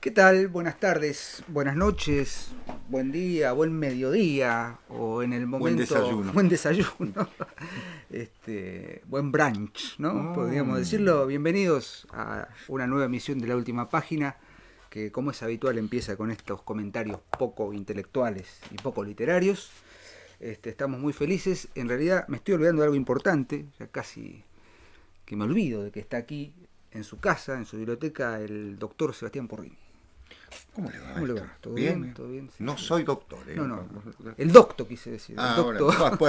¿Qué tal? Buenas tardes, buenas noches, buen día, buen mediodía o en el Buen momento desayuno. buen desayuno, buen brunch, ¿no? Podríamos decirlo. Bienvenidos a una nueva emisión de La Última Página, que como es habitual empieza con estos comentarios poco intelectuales y poco literarios. Estamos muy felices. En realidad me estoy olvidando de algo importante, ya casi que me olvido de que está aquí en su casa, en su biblioteca, el doctor Sebastián Porrini. ¿Cómo le va? ¿Cómo le va? ¿Todo ¿Bien? bien? ¿Todo bien? Sí, No sí. soy doctor, ¿eh? No. El docto quise decir. El Ahora, docto.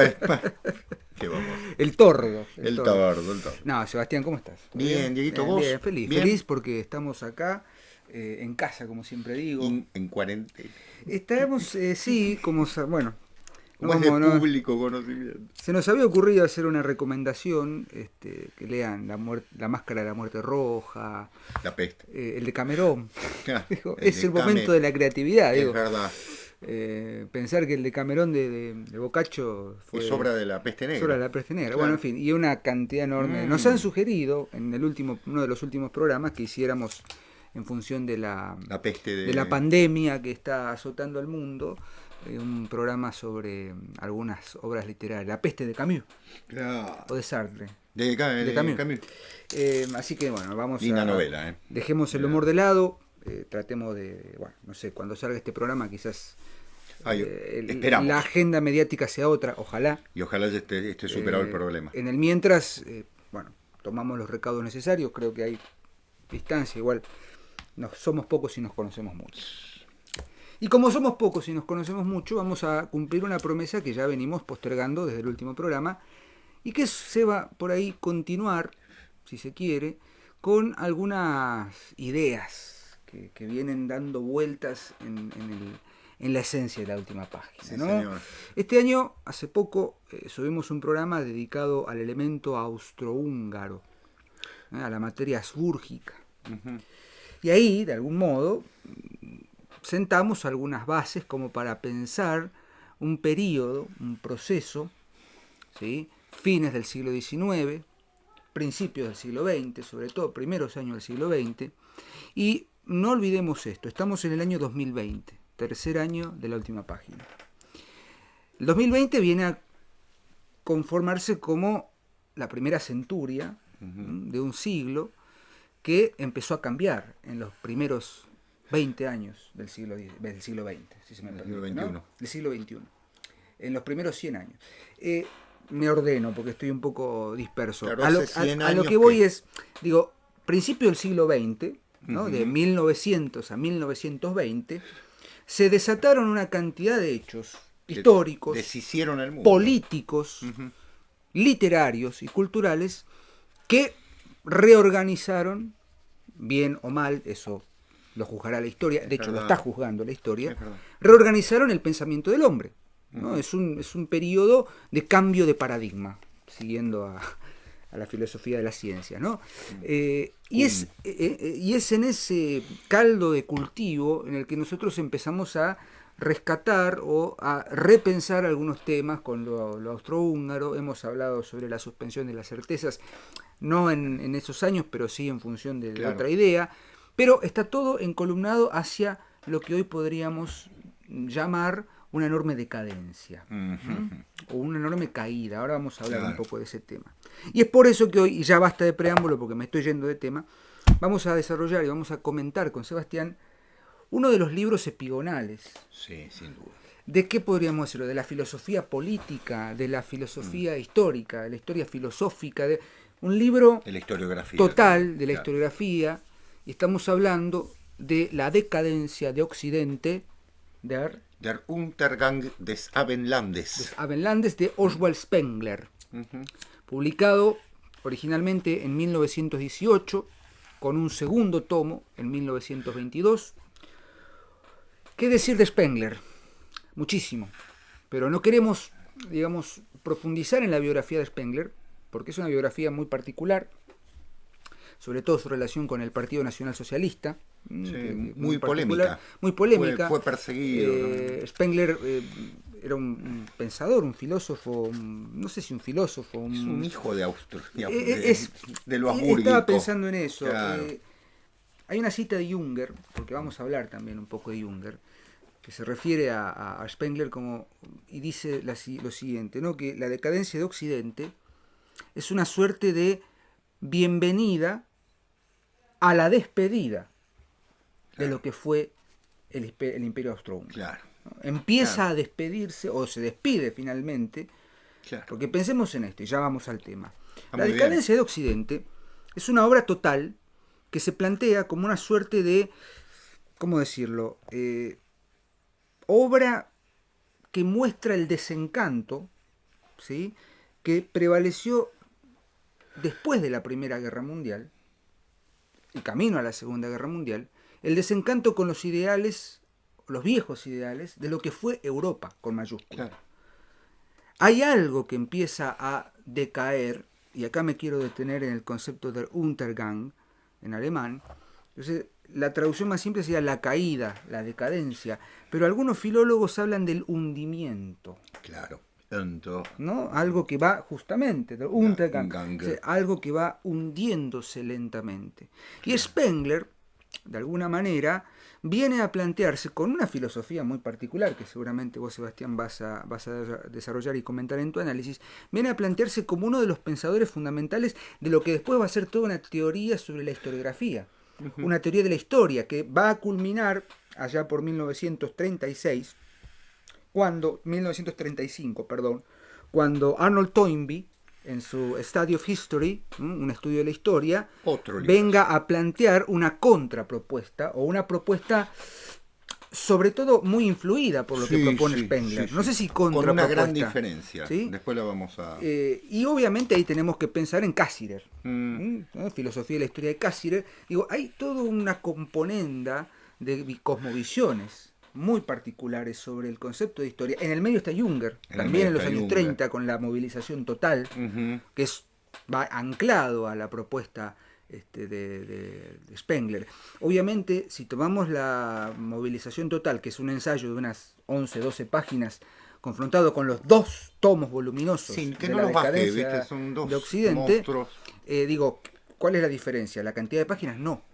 ¿qué vamos? El tordo. El tordo. No, Sebastián, ¿cómo estás? Bien, Dieguito, ¿vos? Bien, feliz. Bien. Feliz porque estamos acá, en casa, como siempre digo. En cuarentena. Estamos, sí, bueno. Como es de público conocimiento. Se nos había ocurrido hacer una recomendación, que lean la Máscara de la Muerte Roja, La peste. el de Camerón. Digo, es el Decameron. momento de la creatividad. Es verdad. Pensar que el de Camerón de Boccaccio fue Es obra de la peste negra. Obra de la peste negra. Claro. Bueno, en fin, y una cantidad enorme. Nos han sugerido en uno de los últimos programas que hiciéramos en función de la peste de la pandemia que está azotando al mundo, un programa sobre algunas obras literarias. La peste de Camus. Claro. O de Sartre. De Camus. Así que bueno, vamos Linda novela, dejemos el humor de lado, tratemos de, bueno, no sé, cuando salga este programa quizás esperamos. La agenda mediática sea otra, ojalá. Y ojalá esté superado el problema. En el mientras, bueno, tomamos los recaudos necesarios, creo que hay distancia, igual somos pocos y nos conocemos mucho. Y como somos pocos y nos conocemos mucho, vamos a cumplir una promesa que ya venimos postergando desde el último programa y que se va por ahí continuar, si se quiere, con algunas ideas que vienen dando vueltas en la esencia de La Última Página, Sí, ¿no? señor. Este año, hace poco, subimos un programa dedicado al elemento austrohúngaro, a la materia asbúrgica. Uh-huh. Y ahí, de algún modo, sentamos algunas bases como para pensar un periodo, un proceso, ¿sí? Fines del siglo XIX, principios del siglo XX, sobre todo primeros años del siglo XX, y no olvidemos esto, estamos en el año 2020, tercer año de La Última Página. El 2020 viene a conformarse como la primera centuria de un siglo que empezó a cambiar en los primeros 20 años del siglo XX, si se me permite, ¿no? Del siglo XXI, en los primeros 100 años. Me ordeno porque estoy un poco disperso. Claro, a lo que voy es, digo, principio del siglo XX, ¿no? De 1900 a 1920, se desataron una cantidad de hechos históricos, deshicieron el mundo, políticos, literarios y culturales que reorganizaron, bien o mal, eso lo juzgará la historia, de hecho lo está juzgando la historia, reorganizaron el pensamiento del hombre, ¿no? Es un periodo de cambio de paradigma, siguiendo a la filosofía de la ciencia, ¿no? Y es en ese caldo de cultivo en el que nosotros empezamos a rescatar o a repensar algunos temas con lo austrohúngaro. Hemos hablado sobre la suspensión de las certezas, no en esos años, pero sí en función de otra idea. Pero está todo encolumnado hacia lo que hoy podríamos llamar una enorme decadencia, o una enorme caída. Ahora vamos a hablar un poco de ese tema. Y es por eso que hoy, y ya basta de preámbulo porque me estoy yendo de tema, vamos a desarrollar y vamos a comentar con Sebastián uno de los libros epigonales. Sí, sin duda. ¿De qué podríamos decirlo? De la filosofía política, de la filosofía histórica, de la historia filosófica, de un libro de la historiografía, total de la historiografía, y estamos hablando de la decadencia de Occidente, Der Untergang des Abendlandes. Abendlandes de Oswald Spengler, publicado originalmente en 1918, con un segundo tomo en 1922. ¿Qué decir de Spengler? Muchísimo, pero no queremos, digamos, profundizar en la biografía de Spengler, porque es una biografía muy particular, sobre todo su relación con el Partido Nacional Socialista. Sí, muy polémica. Muy polémica. Fue perseguido. Spengler era un pensador, un filósofo, no sé si un filósofo. Es un hijo de Austria, de lo habúrgico. Estaba pensando en eso. Claro. hay una cita de Junger, porque vamos a hablar también un poco de Junger, que se refiere a Spengler y dice lo siguiente, ¿no? Que la decadencia de Occidente es una suerte de bienvenida a la despedida de lo que fue el Imperio Austrohúngaro. Claro. ¿No? Empieza a despedirse, o se despide finalmente, porque pensemos en esto, y ya vamos al tema. La decadencia de Occidente es una obra total que se plantea como una suerte de, ¿cómo decirlo?, obra que muestra el desencanto, ¿sí?, que prevaleció después de la Primera Guerra Mundial y camino a la Segunda Guerra Mundial, el desencanto con los ideales, los viejos ideales, de lo que fue Europa, con mayúsculas. Claro. Hay algo que empieza a decaer, y acá me quiero detener en el concepto del Untergang, en alemán. Entonces, la traducción más simple sería la caída, la decadencia, pero algunos filólogos hablan del hundimiento. Claro. ¿No? Algo que va justamente, Untergang, o sea, algo que va hundiéndose lentamente. Claro. Y Spengler, de alguna manera, viene a plantearse con una filosofía muy particular, que seguramente vos, Sebastián, vas a desarrollar y comentar en tu análisis, viene a plantearse como uno de los pensadores fundamentales de lo que después va a ser toda una teoría sobre la historiografía. Una teoría de la historia que va a culminar allá por 1935, cuando Arnold Toynbee, en su Study of History, un estudio de la historia, venga a plantear una contrapropuesta, o una propuesta sobre todo muy influida por lo que propone Spengler. No sé si contrapropuesta. Con una gran diferencia. ¿Sí? Después la vamos a... y obviamente ahí tenemos que pensar en Cassirer. ¿No? Filosofía de la historia de Cassirer. Digo, hay toda una componenda de cosmovisiones muy particulares sobre el concepto de historia. En el medio está Junger, también en los años 30, con la movilización total, que va anclado a la propuesta de Spengler. Obviamente, si tomamos la movilización total, que es un ensayo de unas 11, 12 páginas, confrontado con los 2 tomos voluminosos de la decadencia de Occidente, digo, ¿cuál es la diferencia? ¿La cantidad de páginas? No.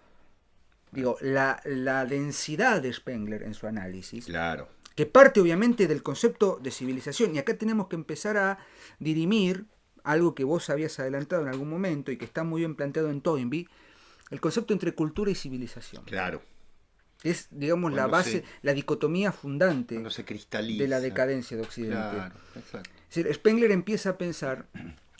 Digo, la densidad de Spengler en su análisis, claro, que parte obviamente del concepto de civilización, y acá tenemos que empezar a dirimir algo que vos habías adelantado en algún momento y que está muy bien planteado en Toynbee, el concepto entre cultura y civilización. Claro. Es, digamos, la base, la dicotomía fundante de la decadencia de Occidente. Claro, exacto. Es decir, Spengler empieza a pensar,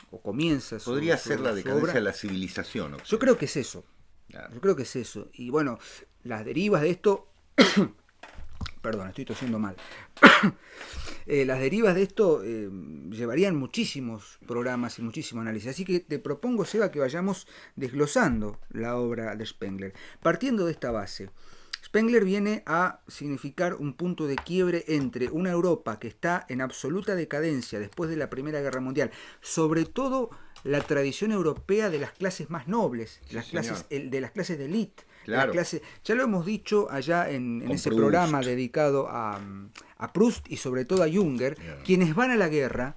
o comienza... Podría ser la decadencia de la civilización. Yo creo que es eso. Claro. Yo creo que es eso. Y bueno, las derivas de esto... Perdón, estoy tosiendo mal. Las derivas de esto llevarían muchísimos programas y muchísimo análisis. Así que te propongo, Seba, que vayamos desglosando la obra de Spengler. Partiendo de esta base, Spengler viene a significar un punto de quiebre entre una Europa que está en absoluta decadencia después de la Primera Guerra Mundial, sobre todo la tradición europea de las clases más nobles, de las clases de élite. Claro. Ya lo hemos dicho allá en ese Proust. Programa dedicado a Proust y sobre todo a Junger, quienes van a la guerra,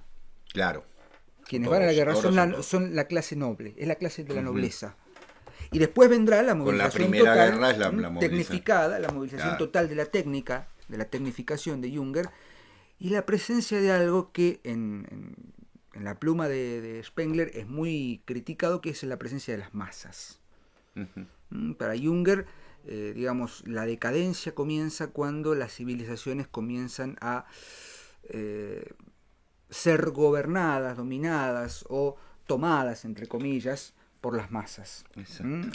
son la clase noble, es la clase de la nobleza. Y después vendrá la movilización total, tecnificada, la movilización total de la técnica, de la tecnificación de Junger, y la presencia de algo que en la pluma de Spengler es muy criticado, que es la presencia de las masas. Para Junger, digamos, la decadencia comienza cuando las civilizaciones comienzan a ser gobernadas, dominadas o tomadas, entre comillas, por las masas.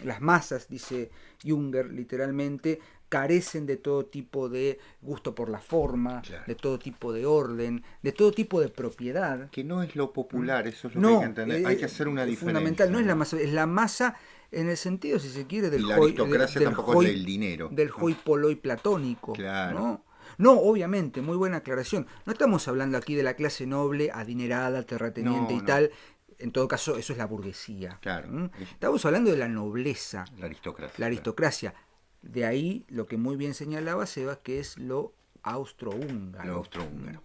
Las masas, dice Junger literalmente, carecen de todo tipo de gusto por la forma, de todo tipo de orden, de todo tipo de propiedad. Que no es lo popular, eso es lo que hay que entender. Hay que hacer una diferencia. Fundamental, no es la masa en el sentido, si se quiere, del la aristocracia tampoco es del dinero. Del hoi polloi platónico. Claro. No, obviamente, muy buena aclaración. No estamos hablando aquí de la clase noble, adinerada, terrateniente y tal. En todo caso, eso es la burguesía. Claro. Estamos hablando de la nobleza. La aristocracia. La aristocracia. De ahí lo que muy bien señalaba Sebas, que es lo austrohúngaro. Lo austrohúngaro.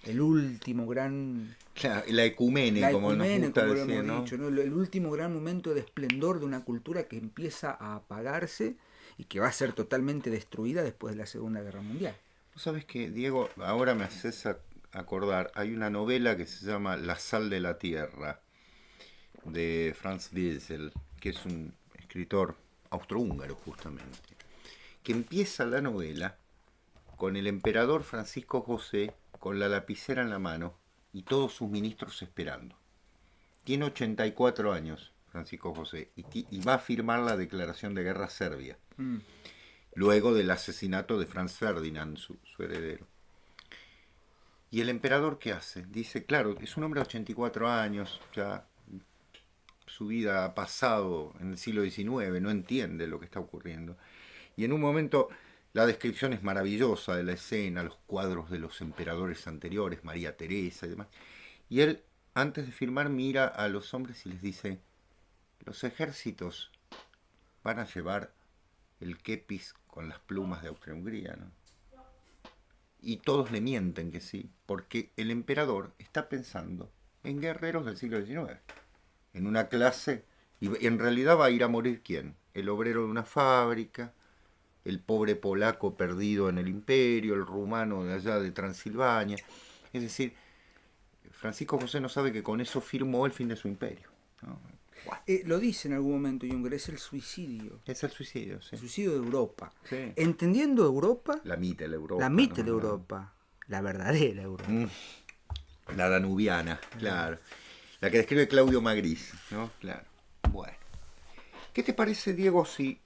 El último gran... Claro, la ecumene, como nos gusta decir, ¿no? El último gran momento de esplendor de una cultura que empieza a apagarse y que va a ser totalmente destruida después de la Segunda Guerra Mundial. ¿Vos sabés que, Diego, ahora me haces acordar, hay una novela que se llama La sal de la tierra, de Franz Wiesel, que es un escritor austrohúngaro justamente, que empieza la novela con el emperador Francisco José con la lapicera en la mano y todos sus ministros esperando. Tiene 84 años Francisco José y va a firmar la declaración de guerra a Serbia, luego del asesinato de Franz Ferdinand, su heredero. ¿Y el emperador qué hace? Dice, claro, es un hombre de 84 años, ya su vida ha pasado en el siglo XIX, no entiende lo que está ocurriendo. Y en un momento la descripción es maravillosa de la escena, los cuadros de los emperadores anteriores, María Teresa y demás. Y él, antes de firmar, mira a los hombres y les dice, los ejércitos van a llevar el kepis con las plumas de Austria-Hungría, ¿no? Y todos le mienten que sí, porque el emperador está pensando en guerreros del siglo XIX, en una clase, y en realidad va a ir a morir ¿quién? El obrero de una fábrica, el pobre polaco perdido en el imperio, el rumano de allá de Transilvania. Es decir, Francisco José no sabe que con eso firmó el fin de su imperio, ¿no? Lo dice en algún momento Junger, es el suicidio. Es el suicidio, sí. El suicidio de Europa. Sí. Entendiendo Europa, la Mittel Europa. La Mittel Europa, la verdadera Europa. La danubiana, claro. La que describe Claudio Magris, ¿no? Claro. Bueno. ¿Qué te parece, Diego, si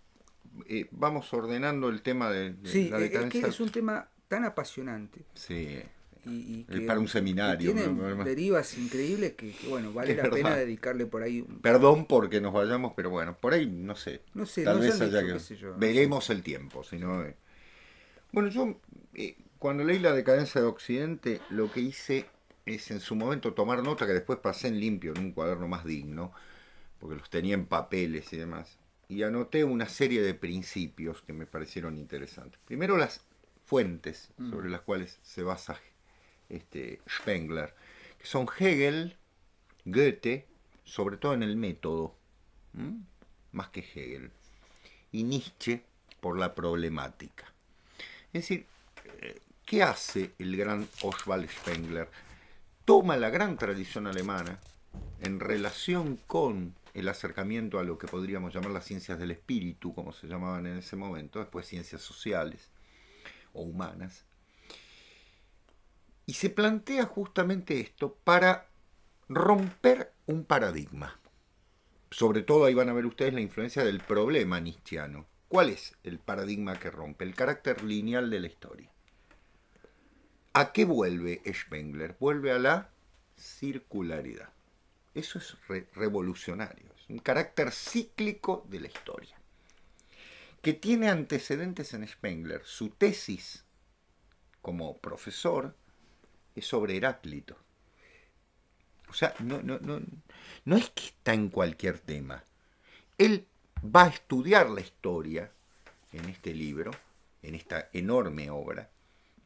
vamos ordenando el tema de sí, la decadencia? Es que es un tema tan apasionante. Sí. Y que, para un seminario. Tiene derivas increíbles que bueno, vale la pena dedicarle por ahí. Perdón porque nos vayamos, pero bueno, por ahí no sé. Tal vez haya que... Veremos el tiempo, si no... Bueno, yo cuando leí La decadencia de Occidente, lo que hice es en su momento tomar nota, que después pasé en limpio en un cuaderno más digno, porque los tenía en papeles y demás, y anoté una serie de principios que me parecieron interesantes. Primero, las fuentes sobre las cuales se basa Spengler, que son Hegel, Goethe, sobre todo en el método, más que Hegel, y Nietzsche por la problemática. Es decir, ¿qué hace el gran Oswald Spengler? Toma la gran tradición alemana en relación con el acercamiento a lo que podríamos llamar las ciencias del espíritu, como se llamaban en ese momento, después ciencias sociales o humanas, y se plantea justamente esto para romper un paradigma. Sobre todo ahí van a ver ustedes la influencia del problema nietzscheano. ¿Cuál es el paradigma que rompe? El carácter lineal de la historia. ¿A qué vuelve Spengler? Vuelve a la circularidad. Eso es revolucionario. Es un carácter cíclico de la historia, que tiene antecedentes en Spengler. Su tesis como profesor es sobre Heráclito. O sea, no es que está en cualquier tema. Él va a estudiar la historia en este libro, en esta enorme obra,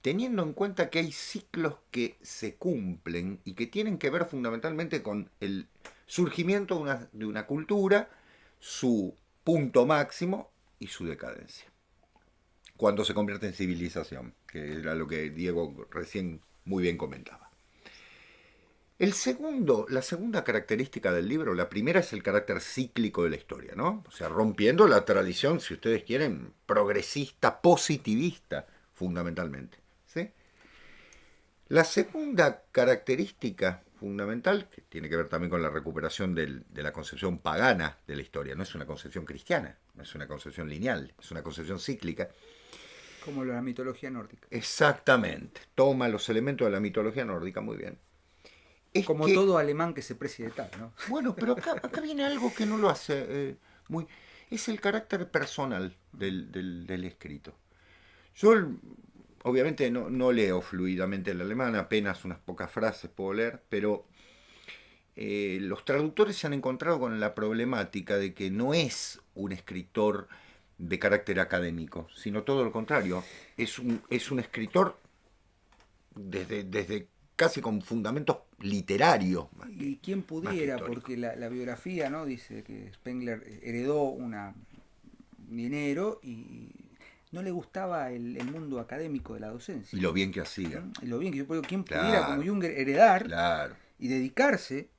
teniendo en cuenta que hay ciclos que se cumplen y que tienen que ver fundamentalmente con el surgimiento de una cultura, su punto máximo y su decadencia, cuando se convierte en civilización, que era lo que Diego recién muy bien comentaba. La segunda característica del libro, la primera es el carácter cíclico de la historia, ¿no? O sea, rompiendo la tradición, si ustedes quieren, progresista, positivista, fundamentalmente, ¿sí? La segunda característica fundamental, que tiene que ver también con la recuperación de la concepción pagana de la historia, no es una concepción cristiana, no es una concepción lineal, es una concepción cíclica. Como la mitología nórdica. Exactamente, toma los elementos de la mitología nórdica, muy bien. Como todo alemán que se precie de tal, ¿no? Bueno, pero acá viene algo que no lo hace muy... Es el carácter personal del escrito. Yo, obviamente, no leo fluidamente el alemán, apenas unas pocas frases puedo leer, pero los traductores se han encontrado con la problemática de que no es un escritor de carácter académico, sino todo lo contrario. Es un escritor desde casi con fundamentos literarios. Y quién pudiera, porque la biografía, ¿no? Dice que Spengler heredó una dinero y no le gustaba el mundo académico de la docencia. Y lo bien que hacía. Y lo bien que yo puedo, ¿quién Claro, pudiera como Junger heredar claro, y dedicarse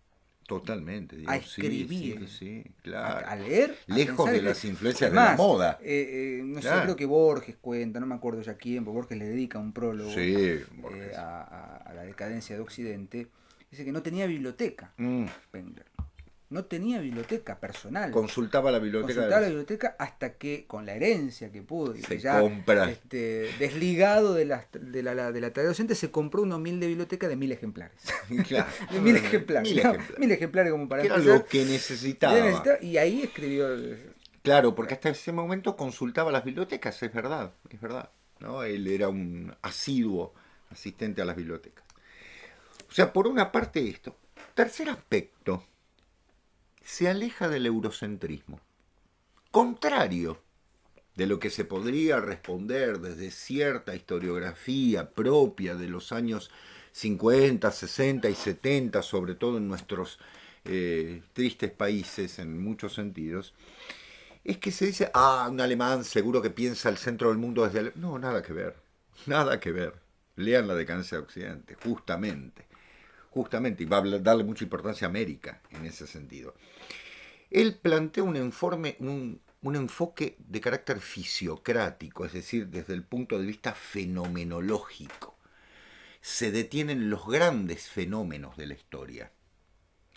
totalmente. Digo, a escribir, sí, claro. a leer, a Lejos pensar de que- las influencias es de la más, moda. No sé, Claro. creo que Borges cuenta, no me acuerdo ya quién, porque Borges le dedica un prólogo Sí, Borges. a la decadencia de Occidente. Dice que no tenía biblioteca, Mm. Spengler. No tenía biblioteca personal. Consultaba la biblioteca. Consultaba la biblioteca hasta que con la herencia que pudo y Se que ya compra. desligado de la tarea docente, se compró una humilde biblioteca de 1000 ejemplares. Claro. De 1000 ejemplares. 1000 ¿no? ejemplares. 1000 ejemplares como para Que era empezar. lo que necesitaba. Y ahí escribió. Claro, porque hasta ese momento consultaba las bibliotecas, es verdad, es verdad. ¿No? Él era un asiduo asistente a las bibliotecas. O sea, por una parte esto. Tercer aspecto, se aleja del eurocentrismo. Contrario de lo que se podría responder desde cierta historiografía propia de los años 50, 60 y 70, sobre todo en nuestros tristes países en muchos sentidos, es que se dice, un alemán seguro que piensa el centro del mundo desde... No, nada que ver, nada que ver. Lean La decadencia de Occidente, justamente, y va a darle mucha importancia a América en ese sentido. Él plantea un enfoque de carácter fisiocrático, es decir, desde el punto de vista fenomenológico. Se detienen los grandes fenómenos de la historia.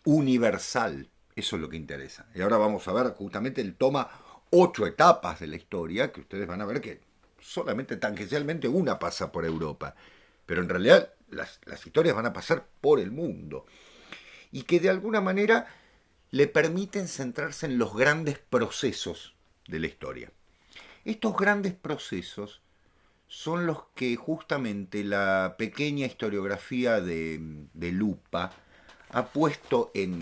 Universal, eso es lo que interesa. Y ahora vamos a ver, justamente él toma 8 etapas de la historia, que ustedes van a ver que solamente tangencialmente una pasa por Europa. Pero en realidad las historias van a pasar por el mundo. Y que de alguna manera le permiten centrarse en los grandes procesos de la historia. Estos grandes procesos son los que justamente la pequeña historiografía de Lupa ha puesto en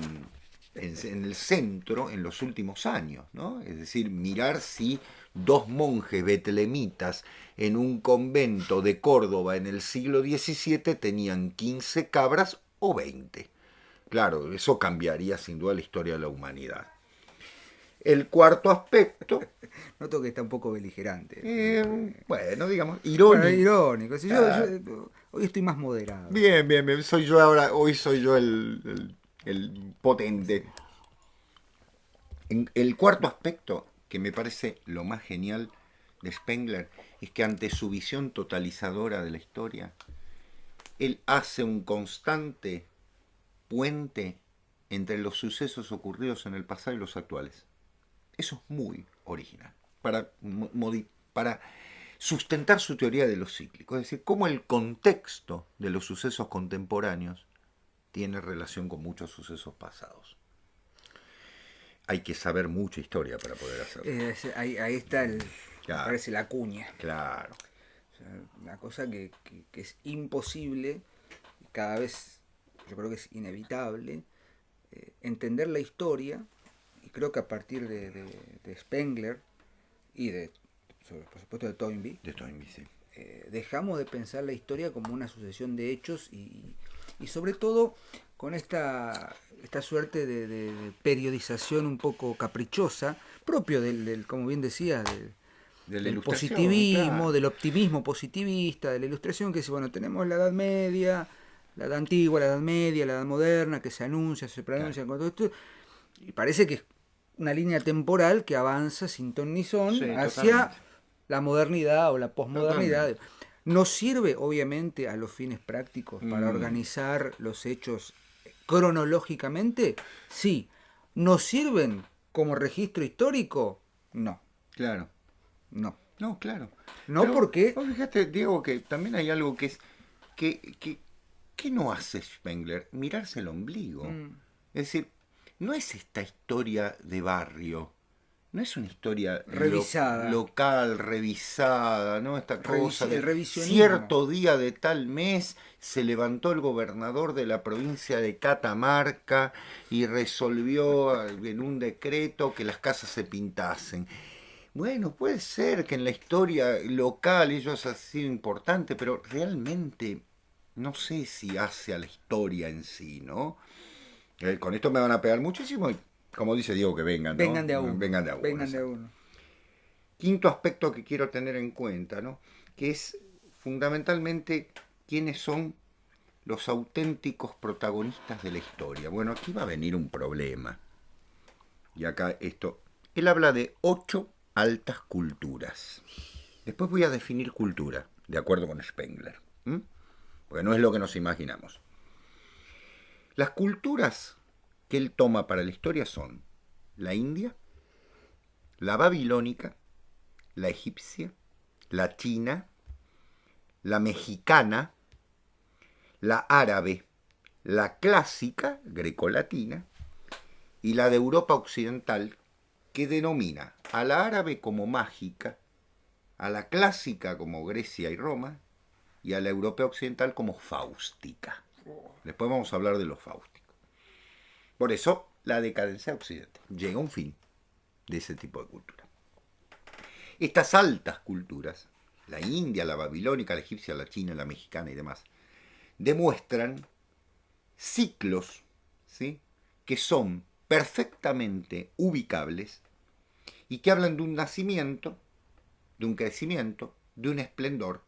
el centro en los últimos años, ¿no? Es decir, mirar si 2 monjes betlemitas en un convento de Córdoba en el siglo XVII tenían 15 cabras o 20. Claro, eso cambiaría sin duda la historia de la humanidad. El cuarto aspecto... Noto que está un poco beligerante. Bueno, digamos, irónico. Bueno, irónico. Si yo hoy estoy más moderado. Bien. Soy yo ahora, hoy soy yo el potente. El cuarto aspecto, que me parece lo más genial de Spengler, es que ante su visión totalizadora de la historia, él hace un constante puente entre los sucesos ocurridos en el pasado y los actuales. Eso es muy original, para sustentar su teoría de lo cíclico, es decir, cómo el contexto de los sucesos contemporáneos tiene relación con muchos sucesos pasados. Hay que saber mucha historia para poder hacerlo. Ahí está Claro. parece la cuña. Claro. O sea, una cosa que es imposible, y cada vez yo creo que es inevitable, entender la historia, y creo que a partir de Spengler y por supuesto de Toynbee, Sí. dejamos de pensar la historia como una sucesión de hechos y sobre todo con esta suerte de periodización un poco caprichosa, propio del como bien decía, del positivismo, claro. del optimismo positivista, de la ilustración, que dice, bueno, tenemos la Edad Media, la Edad Antigua, la Edad Media, la Edad Moderna, que se anuncia, se pronuncia, con todo esto, y parece que es una línea temporal que avanza sin ton ni son hacia totalmente. la modernidad o la posmodernidad. Totalmente. Nos sirve, obviamente, a los fines prácticos para organizar los hechos cronológicamente, sí. ¿Nos sirven como registro histórico? No. Claro. No. No, claro. No, Pero porque... vos fíjate, Diego, que también hay algo que es... ¿Qué no hace Spengler? Mirarse el ombligo. Es decir, no es esta historia de barrio. No es una historia revisada, local, revisada, ¿no? Esta cosa de el revisionismo. Cierto día de tal mes se levantó el gobernador de la provincia de Catamarca y resolvió en un decreto que las casas se pintasen. Bueno, puede ser que en la historia local ello haya sido importante, pero realmente no sé si hace a la historia en sí, ¿no? Con esto me van a pegar muchísimo y, como dice Diego, que vengan, ¿no? Vengan de a uno. Vengan de a uno. Vengan de a uno. quinto aspecto que quiero tener en cuenta, ¿no? Que es fundamentalmente quiénes son los auténticos protagonistas de la historia. Bueno, aquí va a venir un problema. Y acá esto, él habla de 8 altas culturas. Después voy a definir cultura, de acuerdo con Spengler. Porque no es lo que nos imaginamos. Las culturas que él toma para la historia son la india, la babilónica, la egipcia, la china, la mexicana, la árabe, la clásica, grecolatina, y la de Europa occidental, que denomina a la árabe como mágica, a la clásica como Grecia y Roma, y a la europea occidental como fáustica. Después vamos a hablar de los fáusticos. Por eso, la decadencia de Occidente llega a un fin de ese tipo de cultura. Estas altas culturas, la india, la babilónica, la egipcia, la china, la mexicana y demás, demuestran ciclos, ¿sí?, que son perfectamente ubicables y que hablan de un nacimiento, de un crecimiento, de un esplendor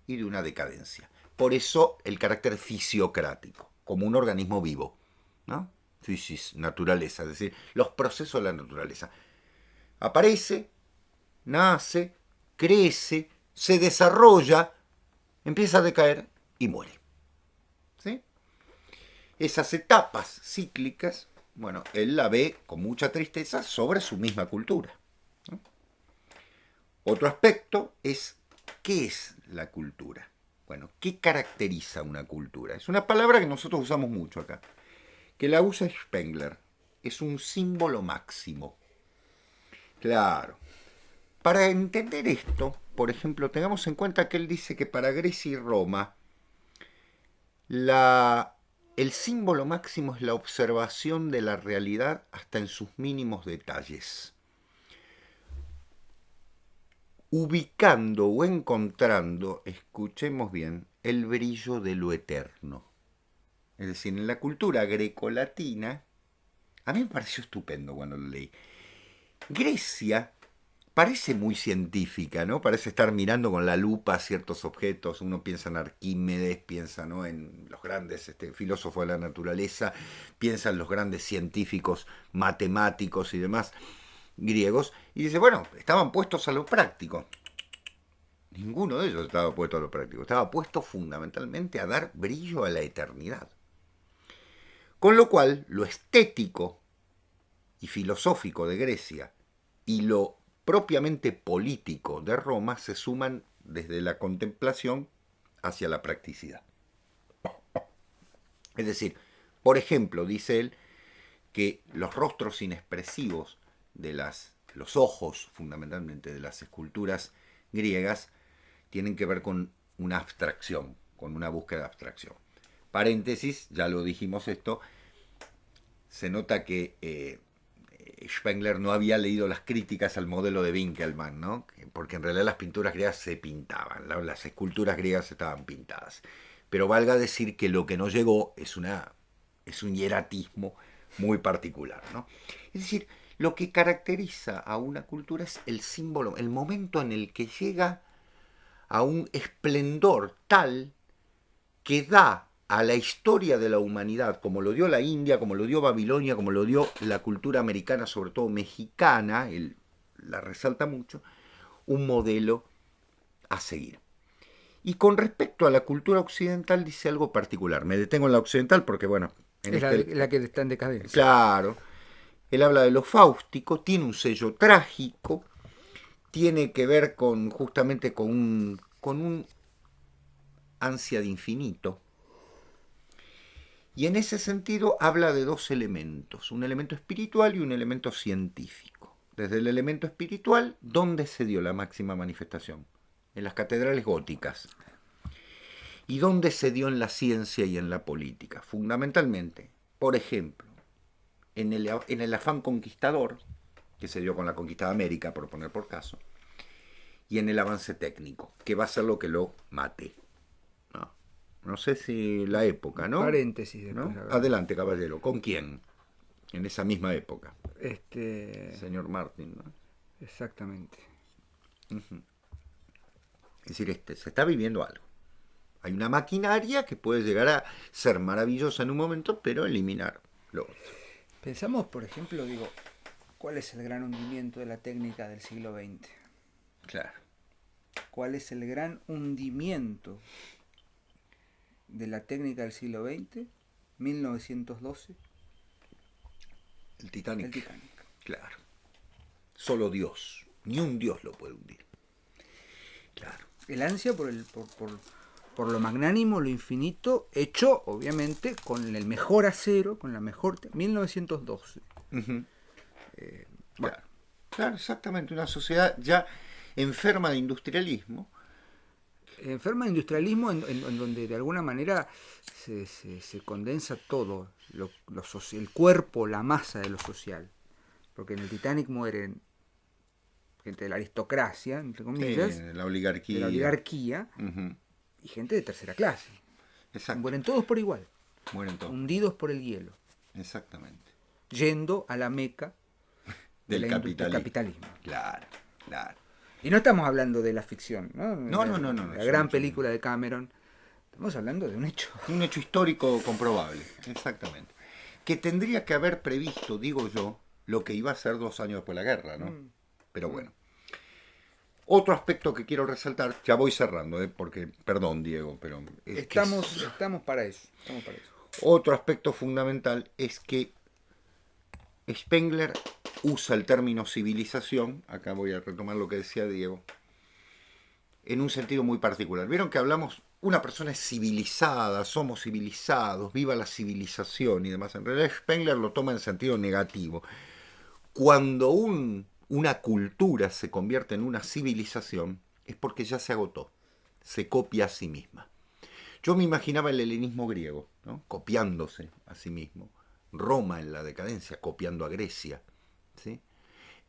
y de una decadencia. Por eso el carácter fisiocrático, como un organismo vivo, ¿no? Physis, naturaleza, es decir, los procesos de la naturaleza. Aparece, nace, crece, se desarrolla, empieza a decaer y muere. ¿Sí? Esas etapas cíclicas, bueno, él la ve con mucha tristeza sobre su misma cultura, ¿no? Otro aspecto es, ¿qué es la cultura? Bueno, ¿qué caracteriza una cultura? Es una palabra que nosotros usamos mucho acá, que la usa Spengler. Es un símbolo máximo. Claro. Para entender esto, por ejemplo, tengamos en cuenta que él dice que para Grecia y Roma el símbolo máximo es la observación de la realidad hasta en sus mínimos detalles, ubicando o encontrando, escuchemos bien, el brillo de lo eterno. Es decir, en la cultura grecolatina, a mí me pareció estupendo cuando lo leí. Grecia parece muy científica, ¿no? Parece estar mirando con la lupa ciertos objetos. Uno piensa en Arquímedes, piensa, ¿no?, en los grandes filósofos de la naturaleza, piensa en los grandes científicos, matemáticos y demás griegos, y dice, bueno, estaban puestos a lo práctico. Ninguno de ellos estaba puesto a lo práctico, estaba puesto fundamentalmente a dar brillo a la eternidad. Con lo cual, lo estético y filosófico de Grecia y lo propiamente político de Roma se suman desde la contemplación hacia la practicidad. Es decir, por ejemplo, dice él que los rostros inexpresivos de los ojos, fundamentalmente, de las esculturas griegas, tienen que ver con una abstracción, con una búsqueda de abstracción. Paréntesis, ya lo dijimos esto, se nota que Spengler no había leído las críticas al modelo de Winkelmann, ¿no? Porque en realidad las pinturas griegas se pintaban, las esculturas griegas estaban pintadas. Pero valga decir que lo que no llegó es un hieratismo muy particular, ¿no? Es decir, lo que caracteriza a una cultura es el símbolo, el momento en el que llega a un esplendor tal que da a la historia de la humanidad, como lo dio la India, como lo dio Babilonia, como lo dio la cultura americana, sobre todo mexicana, él la resalta mucho, un modelo a seguir. Y con respecto a la cultura occidental dice algo particular. Me detengo en la occidental porque, bueno... Es la que está en decadencia. Claro. Él habla de lo fáustico, tiene un sello trágico, tiene que ver justamente con un ansia de infinito. Y en ese sentido habla de dos elementos, un elemento espiritual y un elemento científico. Desde el elemento espiritual, ¿dónde se dio la máxima manifestación? En las catedrales góticas. ¿Y dónde se dio en la ciencia y en la política? Fundamentalmente, por ejemplo, en el afán conquistador, que se dio con la conquista de América, por poner por caso, y en el avance técnico, que va a ser lo que lo mate. No sé si la época, ¿no? Paréntesis. ¿No? Adelante, caballero. ¿Con quién? En esa misma época. Señor Martin, ¿no? Exactamente. Es decir, se está viviendo algo. Hay una maquinaria que puede llegar a ser maravillosa en un momento, pero eliminar lo otro. Pensamos, por ejemplo, ¿cuál es el gran hundimiento de la técnica del siglo XX? Claro. ¿Cuál es el gran hundimiento de la técnica del siglo XX? 1912. El Titanic. El Titanic. Claro. Solo Dios. Ni un Dios lo puede hundir. Claro. El ansia por lo magnánimo, lo infinito, hecho, obviamente, con el mejor acero, con la mejor... 1912. Bueno. Claro, exactamente. Una sociedad ya enferma de industrialismo. Enferma de industrialismo en donde de alguna manera se condensa todo, el cuerpo, la masa de lo social. Porque en el Titanic mueren gente de la aristocracia, entre comillas, de la oligarquía, y gente de tercera clase. Exacto. Mueren todos por igual. Mueren todos. Hundidos por el hielo. Exactamente. Yendo a la meca del capitalismo. Claro. Y no estamos hablando de la ficción, ¿no? No. La gran película de Cameron. Estamos hablando de un hecho. Un hecho histórico comprobable, exactamente. Que tendría que haber previsto, digo yo, lo que iba a ser 2 años después de la guerra, ¿no? Pero bueno. Otro aspecto que quiero resaltar, ya voy cerrando, porque, perdón Diego, pero... Estamos para eso. Otro aspecto fundamental es que Spengler usa el término civilización, acá voy a retomar lo que decía Diego, en un sentido muy particular. Vieron que hablamos, una persona es civilizada, somos civilizados, viva la civilización y demás. En realidad Spengler lo toma en sentido negativo. Cuando una cultura se convierte en una civilización es porque ya se agotó, se copia a sí misma. Yo me imaginaba el helenismo griego, ¿no? Copiándose a sí mismo. Roma en la decadencia, copiando a Grecia, ¿sí?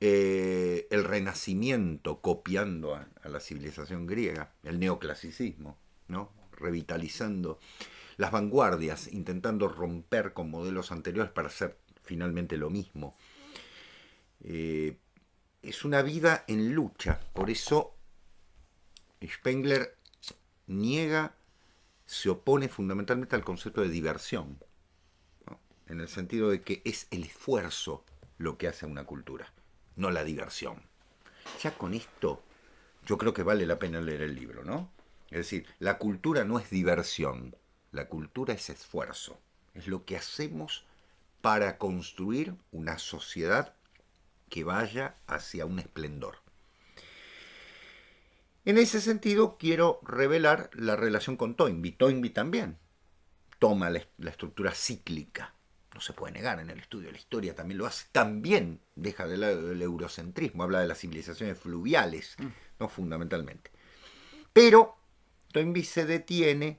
El Renacimiento copiando a la civilización griega, el neoclasicismo, ¿no? Revitalizando las vanguardias, intentando romper con modelos anteriores para hacer finalmente lo mismo. Es una vida en lucha, por eso Spengler se opone fundamentalmente al concepto de diversión, ¿no? En el sentido de que es el esfuerzo lo que hace a una cultura, no la diversión. Ya con esto, yo creo que vale la pena leer el libro, ¿no? Es decir, la cultura no es diversión, la cultura es esfuerzo, es lo que hacemos para construir una sociedad que vaya hacia un esplendor. En ese sentido, quiero revelar la relación con Toynbee. Toynbee también toma la estructura cíclica. No se puede negar, en el estudio de la historia también lo hace. También deja de lado el eurocentrismo, habla de las civilizaciones fluviales, no fundamentalmente. Pero Toynbee se detiene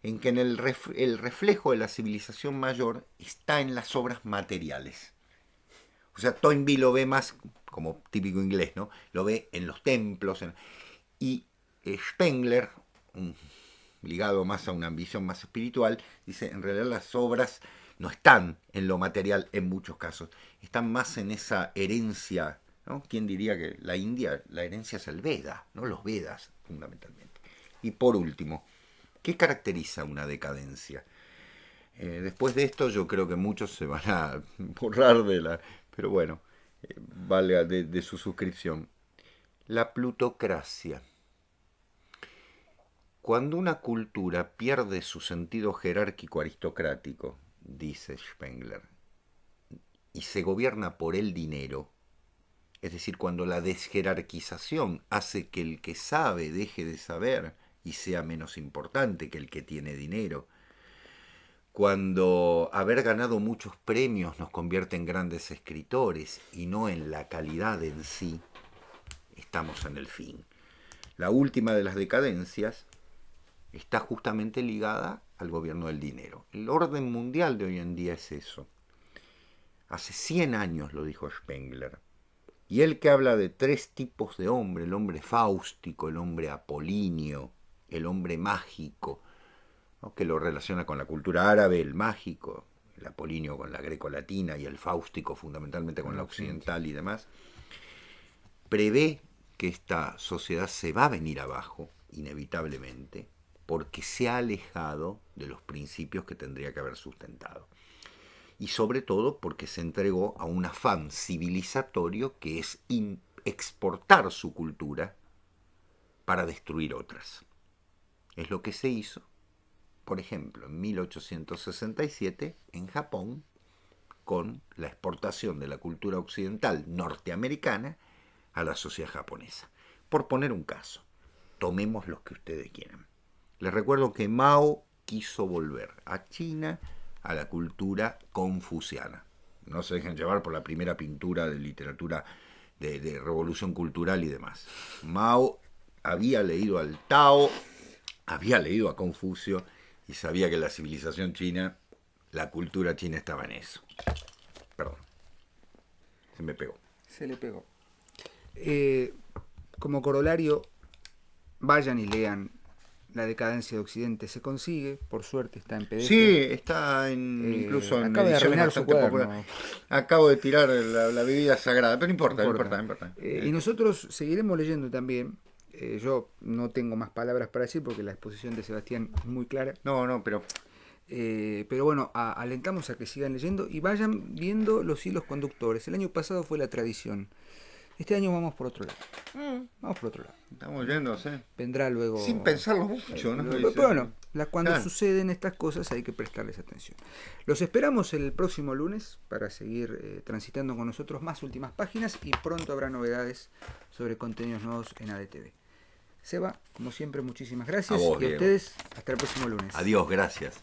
en que el reflejo de la civilización mayor está en las obras materiales. O sea, Toynbee lo ve más, como típico inglés, ¿no? Lo ve en los templos. Y Spengler, ligado más a una ambición más espiritual, dice, en realidad las obras no están en lo material en muchos casos, están más en esa herencia, ¿no? ¿Quién diría que la India, la herencia es el Veda, ¿no? Los Vedas, fundamentalmente. Y por último, ¿qué caracteriza una decadencia? Después de esto yo creo que muchos se van a borrar pero bueno, vale de su suscripción. La plutocracia. Cuando una cultura pierde su sentido jerárquico aristocrático, dice Spengler, y se gobierna por el dinero, es decir, cuando la desjerarquización hace que el que sabe deje de saber y sea menos importante que el que tiene dinero, cuando haber ganado muchos premios nos convierte en grandes escritores y no en la calidad en sí, estamos en el fin. La última de las decadencias está justamente ligada al gobierno del dinero. El orden mundial de hoy en día es eso. Hace 100 años lo dijo Spengler. Y él que habla de 3 tipos de hombre, el hombre fáustico, el hombre apolíneo, el hombre mágico, ¿no? Que lo relaciona con la cultura árabe, el mágico, el apolíneo con la greco-latina y el fáustico fundamentalmente con la occidental y demás, prevé que esta sociedad se va a venir abajo, inevitablemente, porque se ha alejado de los principios que tendría que haber sustentado. Y sobre todo porque se entregó a un afán civilizatorio que es exportar su cultura para destruir otras. Es lo que se hizo, por ejemplo, en 1867 en Japón, con la exportación de la cultura occidental norteamericana a la sociedad japonesa. Por poner un caso, tomemos los que ustedes quieran. Les recuerdo que Mao quiso volver a China a la cultura confuciana. No se dejen llevar por la primera pintura de literatura de revolución cultural y demás. Mao había leído al Tao, había leído a Confucio y sabía que la civilización china, la cultura china estaba en eso. Perdón, se me pegó. Se le pegó. Como corolario, vayan y lean La decadencia de Occidente. Se consigue, por suerte está en PDF. Sí, está incluso en acaba de arruinar su cuaderno. Acabo de tirar la bebida sagrada, pero no importa. Y nosotros seguiremos leyendo también. Yo no tengo más palabras para decir porque la exposición de Sebastián es muy clara. Pero bueno, alentamos a que sigan leyendo y vayan viendo los hilos conductores. El año pasado fue la tradición. Este año vamos por otro lado. Vamos por otro lado. Estamos yendo, sí. Vendrá luego. Sin pensarlo mucho, ¿no? Pero bueno, cuando suceden estas cosas hay que prestarles atención. Los esperamos el próximo lunes para seguir transitando con nosotros más últimas páginas y pronto habrá novedades sobre contenidos nuevos en ADTV. Seba, como siempre, muchísimas gracias. A vos, y a Diego. ustedes, hasta el próximo lunes. Adiós, gracias.